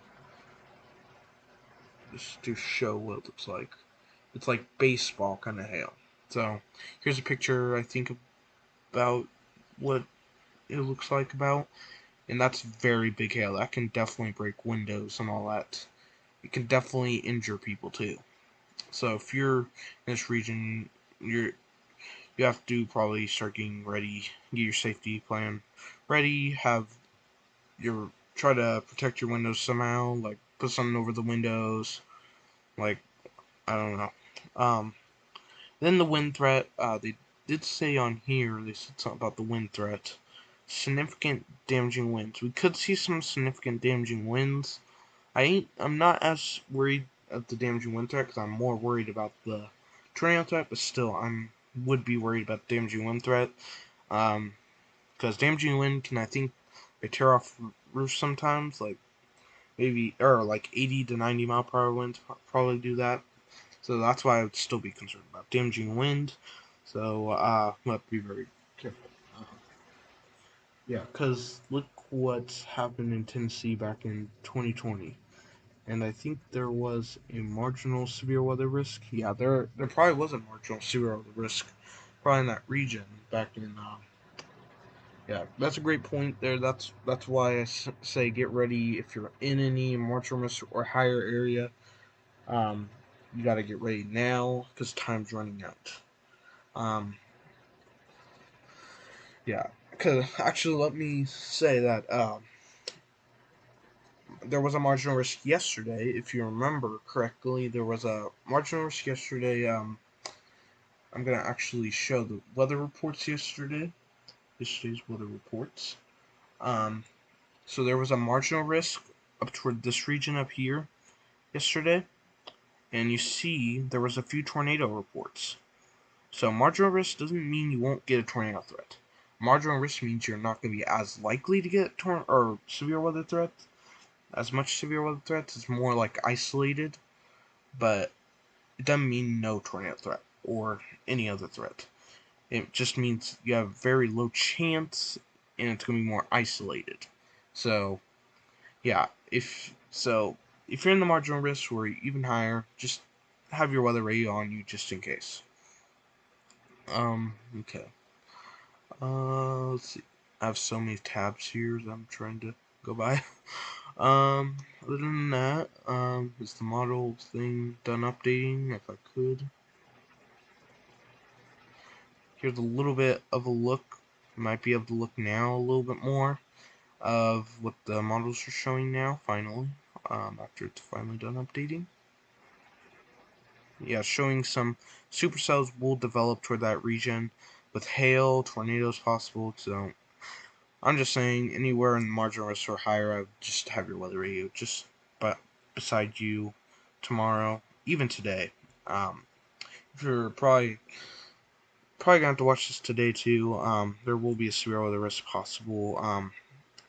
Just to show what it looks like. It's like baseball kind of hail. So here's a picture, I think, about what it looks like about. And that's very big hail. That can definitely break windows and all that. It can definitely injure people too. So if you're in this region, you have to probably start getting ready, get your safety plan ready, try to protect your windows somehow, like put something over the windows, like I don't know. Then the wind threat, they did say on here, they said something about the wind threat. Significant damaging winds. We could see some significant damaging winds. I'm not as worried of the damaging wind threat because I'm more worried about the tornado threat, but still, would be worried about the damaging wind threat. Because damaging wind can, I think, they tear off roofs sometimes, like like 80 to 90 mile per hour winds probably do that. So that's why I would still be concerned about damaging wind. So we have to be very careful. Yeah, because look what's happened in Tennessee back in 2020. And I think there was a marginal severe weather risk. Yeah, there probably was a marginal severe weather risk, probably in that region back in. Yeah, that's a great point there. That's why I say get ready if you're in any marginal risk or higher area. Um, you got to get ready now because time's running out. Um, yeah, because actually, let me say that there was a marginal risk yesterday. If you remember correctly, there was a marginal risk yesterday. I'm gonna actually show the weather reports yesterday. Yesterday's weather reports. Um, so there was a marginal risk up toward this region up here yesterday, and you see there was a few tornado reports. So marginal risk doesn't mean you won't get a tornado threat. Marginal risk means you're not going to be as likely to get or severe weather threats. As much severe weather threats, it's more like isolated, but it doesn't mean no tornado threat or any other threat. It just means you have very low chance, and it's going to be more isolated. So, yeah, if you're in the marginal risk or even higher, just have your weather radio on you just in case. Okay. Let's see. I have so many tabs here that I'm trying to go by. Other than that, is the model thing done updating? If I could. Here's a little bit of a look. You might be able to look now a little bit more of what the models are showing now, finally, after it's finally done updating. Yeah, showing some supercells will develop toward that region with hail, tornadoes possible, so I'm just saying, anywhere in the marginal risk or higher, I would just have your weather radio just beside you tomorrow, even today. If you're probably gonna have to watch this today too. There will be a severe weather risk possible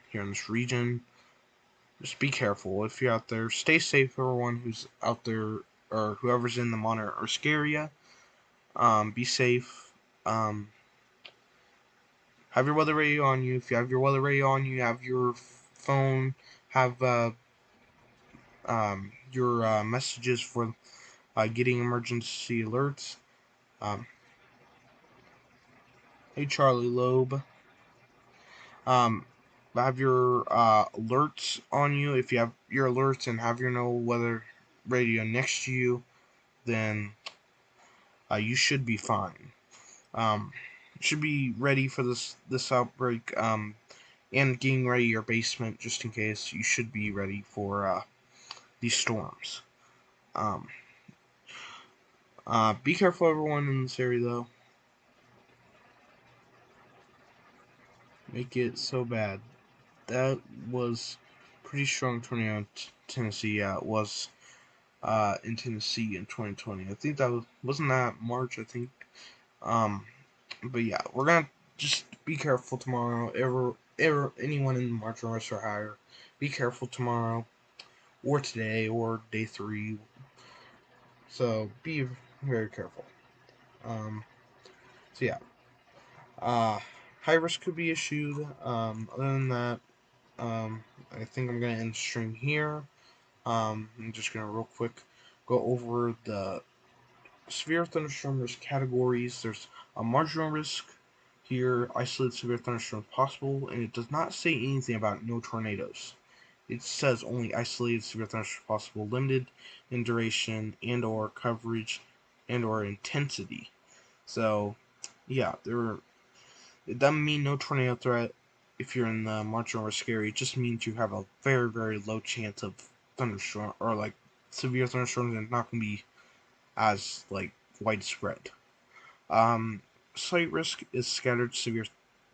here in this region. just be careful if you're out there. Stay safe, everyone who's out there or whoever's in the monitor risk area. Be safe. Um, have your weather radio on you. If you have your weather radio on you, have your phone. Have your messages for getting emergency alerts. Um, hey, Charlie Loeb. Um, have your alerts on you. If you have your alerts and have your no weather radio next to you, then you should be fine. Should be ready for this outbreak. And getting ready your basement just in case. You should be ready for these storms. Um, be careful, everyone in this area, though. Make it so bad. That was pretty strong tornado in Tennessee. Yeah, it was in Tennessee in 2020. I think that wasn't that March. I think. Um, but yeah, we're gonna just be careful tomorrow. Anyone in the March or Rest or higher, be careful tomorrow or today or day 3. So be very careful. Um, so yeah, uh, high risk could be issued. Other than that, I think I'm gonna end the stream here. I'm just gonna real quick go over the severe thunderstorm risk categories. There's a marginal risk here, isolated severe thunderstorms possible, and it does not say anything about no tornadoes. It says only isolated severe thunderstorms possible, limited in duration and or coverage and or intensity. So, yeah, it doesn't mean no tornado threat if you're in the marginal risk area. It just means you have a very, very low chance of thunderstorm or like severe thunderstorms, and it's not going to be as like widespread. Um, Slight risk is scattered severe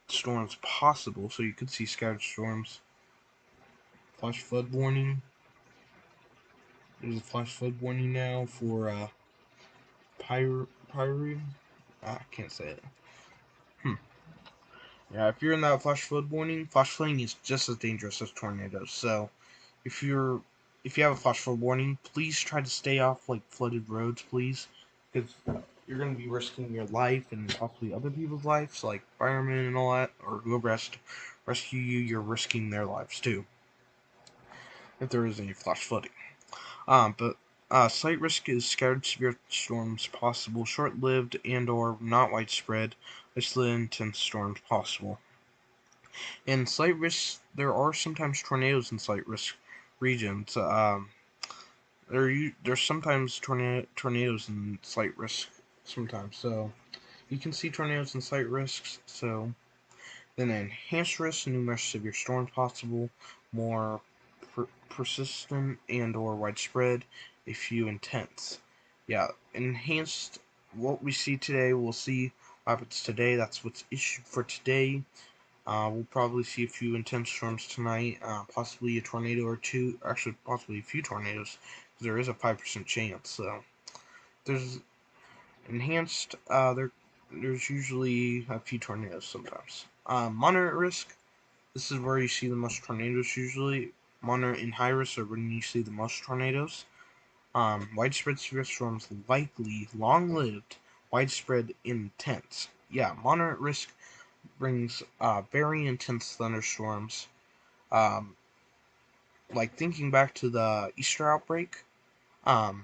storms possible, so you could see scattered storms. Flash flood warning. There's a flash flood warning now for Pyre. I can't say it. Hmm. Yeah, if you're in that flash flooding is just as dangerous as tornadoes. So, if you're if you have a flash flood warning, please try to stay off like flooded roads, please, because you're going to be risking your life and possibly other people's lives, like firemen and all that, or whoever has to rescue you. You're risking their lives too if there is any flash flooding. But slight risk is scattered severe storms possible, short-lived and/or not widespread, isolated intense storms possible. In slight risk, there are sometimes tornadoes in slight risk regions. There's sometimes tornadoes in slight risk sometimes. So you can see tornadoes in slight risks. So then enhanced risk, numerous severe storms possible, more persistent and or widespread, a few intense. Yeah, enhanced. What we see today, we'll see what happens today. That's what's issued for today. We'll probably see a few intense storms tonight, possibly a tornado or two. Actually, possibly a few tornadoes, because there is a 5% chance. So there's enhanced. There's usually a few tornadoes sometimes. Moderate risk. This is where you see the most tornadoes usually. Moderate and high risk are when you see the most tornadoes. Widespread severe storms likely, long-lived, widespread, intense. Yeah, moderate risk brings very intense thunderstorms. Um, like thinking back to the Easter outbreak, um,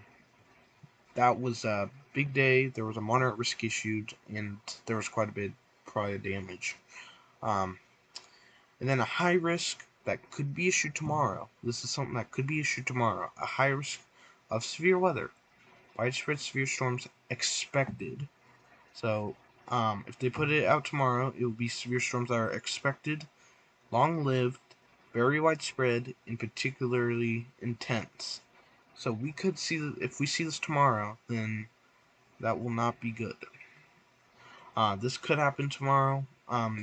that was a big day. There was a moderate risk issued, and there was quite a bit probably of damage. Um, and then a high risk that could be issued tomorrow. This is something that could be issued tomorrow. A high risk of severe weather, widespread severe storms expected. So, if they put it out tomorrow, it will be severe storms that are expected, long-lived, very widespread, and particularly intense. So we could see that if we see this tomorrow, then that will not be good. This could happen tomorrow.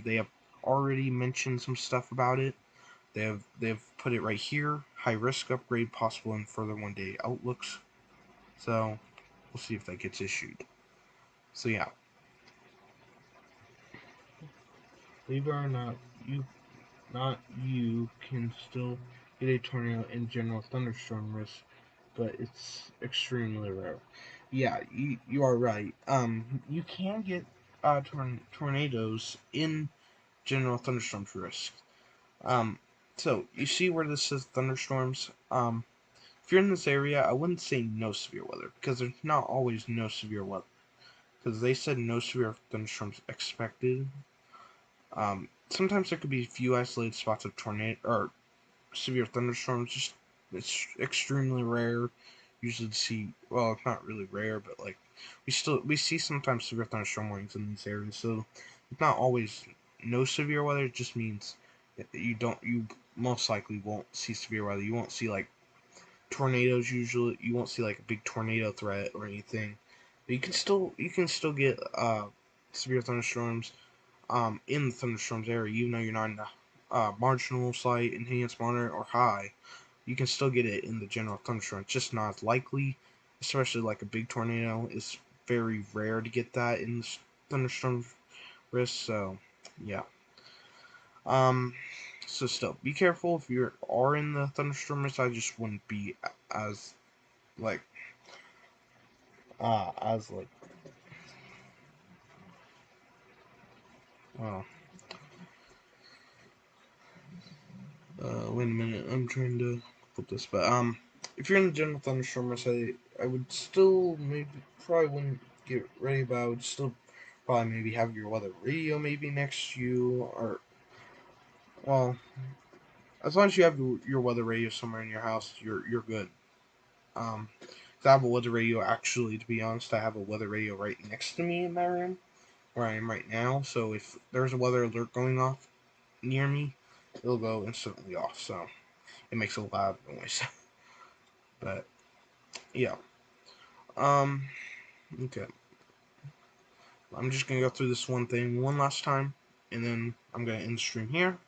They have already mentioned some stuff about it. They've put it right here. High risk upgrade possible in further 1-day outlooks. So we'll see if that gets issued. So yeah, believe it or not, you can still get a tornado in general thunderstorm risk, but it's extremely rare. Yeah, you are right. You can get tornadoes in general thunderstorms risk. Um, so you see where this says thunderstorms. If you're in this area, I wouldn't say no severe weather because there's not always no severe weather. Because they said no severe thunderstorms expected. Sometimes there could be a few isolated spots of tornado or severe thunderstorms. Just it's extremely rare. Usually to see, well, it's not really rare, but like we see sometimes severe thunderstorm warnings in these areas. So it's not always no severe weather. It just means that you most likely won't see severe weather. You won't see like tornadoes. Usually you won't see like a big tornado threat or anything. But you can still get severe thunderstorms in the thunderstorms area, even though you're not in the marginal, slight, enhanced, moderate, or high. You can still get it in the general thunderstorm. It's just not as likely, especially like a big tornado. It's very rare to get that in the thunderstorm risk. So, yeah. Um, so still, be careful if you are in the thunderstorm risk. I just wouldn't be as like as like uh wait a minute, I'm trying to put this, but if you're in the general thunderstorm, I would still maybe probably wouldn't get ready, but I would still probably maybe have your weather radio maybe next to you, or well, as long as you have your weather radio somewhere in your house, you're good. Um, 'Cause I have a weather radio actually. To be honest, I have a weather radio right next to me in my room where I am right now. So if there's a weather alert going off near me, it'll go instantly off. So it makes a loud noise. But yeah. Um. Okay. I'm just gonna go through this one thing one last time, and then I'm gonna end the stream here.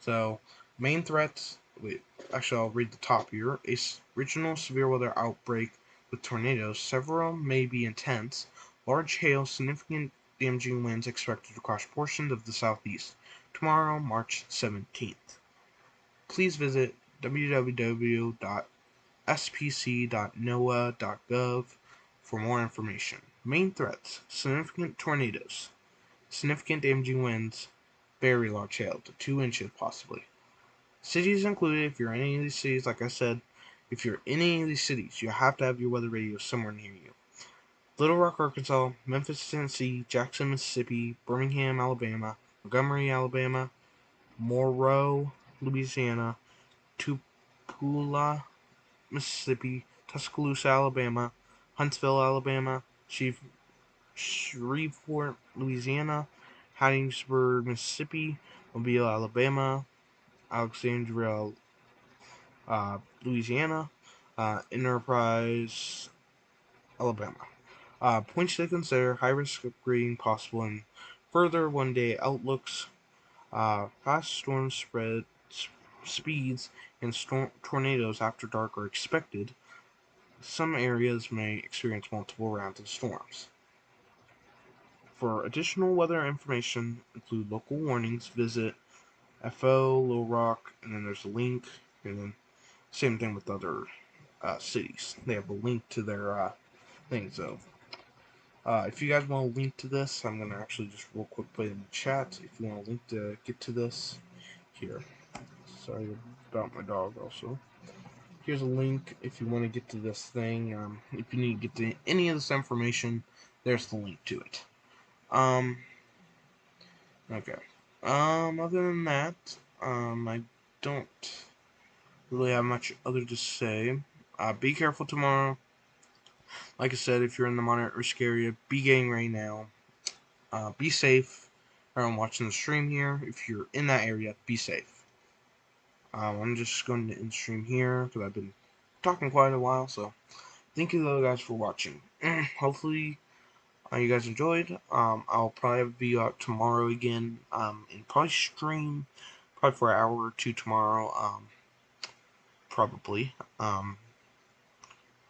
So, main threats. Wait. Actually, I'll read the top here. A regional severe weather outbreak with tornadoes. Several may be intense. Large hail, significant damaging winds expected across portions of the southeast. Tomorrow, March 17th. Please visit www.spc.noaa.gov for more information. Main threats: significant tornadoes, significant damaging winds, very large hail to 2 inches possibly. Cities included: if you're in any of these cities, like I said, if you're in any of these cities, you have to have your weather radio somewhere near you. Little Rock, Arkansas; Memphis, Tennessee; Jackson, Mississippi; Birmingham, Alabama; Montgomery, Alabama; Monroe, Louisiana; Tupelo, Mississippi; Tuscaloosa, Alabama; Huntsville, Alabama; Shreveport, Louisiana; Hattiesburg, Mississippi; Mobile, Alabama; Alexandria, Louisiana; Enterprise, Alabama. Points to consider: high risk of grading possible in further one-day outlooks. Fast storm speeds and tornadoes after dark are expected. Some areas may experience multiple rounds of storms. For additional weather information, include local warnings, visit FO, Little Rock, and then there's a link, and then same thing with other cities. They have a link to their thing. So if you guys want a link to this, I'm going to actually just real quick put it in the chat. If you want a link to get to this, here. Sorry about my dog also. Here's a link if you want to get to this thing. If you need to get to any of this information, there's the link to it. Okay. Other than that, I don't really have much other to say. Be careful tomorrow. Like I said, if you're in the moderate risk area, be getting ready now. Be safe. I'm watching the stream here. If you're in that area, be safe. I'm just going to end the stream here because I've been talking quite a while. So, thank you, though, guys, for watching. Hopefully, you guys enjoyed. I'll probably have a video out tomorrow again. And probably stream probably for an hour or two tomorrow. Probably.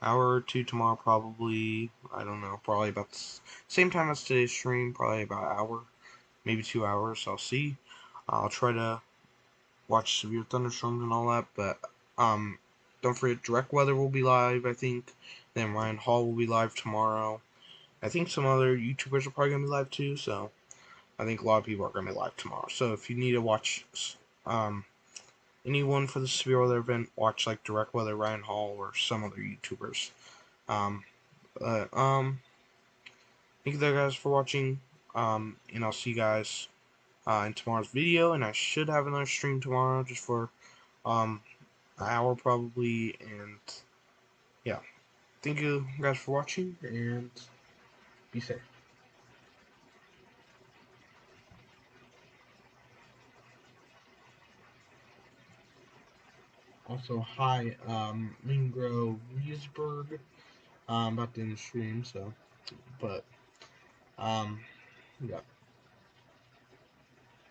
Hour or two tomorrow, probably. I don't know. Probably about the same time as today's stream. Probably about an hour, maybe 2 hours. I'll see. I'll try to watch severe thunderstorms and all that, but Don't forget, Direct Weather will be live, I think. Then Ryan Hall will be live tomorrow. I think some other YouTubers are probably going to be live too, so I think a lot of people are going to be live tomorrow. So if you need to watch anyone for the severe weather event, watch like Direct Weather, Ryan Hall, or some other YouTubers. Um, thank you there, guys, for watching. And I'll see you guys in tomorrow's video. And I should have another stream tomorrow, just for an hour probably. And yeah, thank you guys for watching, and be safe. Also, hi, Mingro Riesberg. I'm about to end the stream, so, but, yeah.